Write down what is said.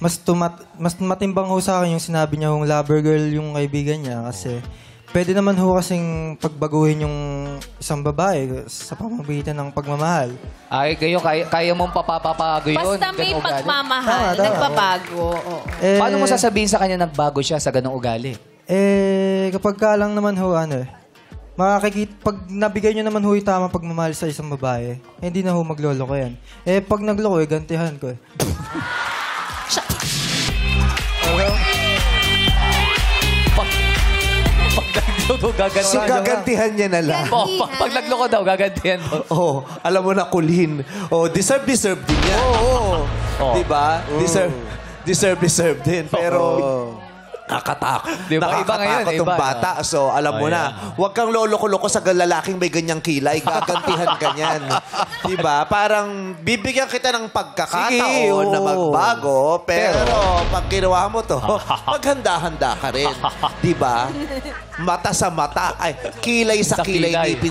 mas matimbang ho sa akin yung sinabi niya yung lover girl yung kaibigan niya kasi pwede naman ho kasing pagbaguhin yung isang babae sa pamamagitan ng pagmamahal. Ay, kayo, kaya mong papapago yun. Basta may ganung ugali. pagmamahal, Tama. nagbabago. Oo. Paano mo sasabihin sa kanya nagbago siya sa ganong ugali? Kapag ka lang naman ho, pag nabigay nyo naman ho yung tamang pagmamahal sa isang babae, hindi na ho magloloko yan. Pag nagloko, gantihan ko Pag nagloko, gagantihan. So, gagantihan niya na lang. Pag nagloko daw, gagantihan mo. Oh, alam mo na kulhin. Oh, deserve din yan. Oo. Oh. Diba? Deserve din. Pero, nakatakot. Diba? Iba ngayon, Nakakatakot yung iba, bata. So, alam mo na, huwag kang loloko-loko sa lalaking may ganyang kilay. Gagantihan ka niyan. Diba? Parang, bibigyan kita ng pagkakataon na magbago. Pero, pag ginawa mo to, maghanda-handa ka rin. Diba? Mata sa mata. Ay, kilay sa kilay, ngipin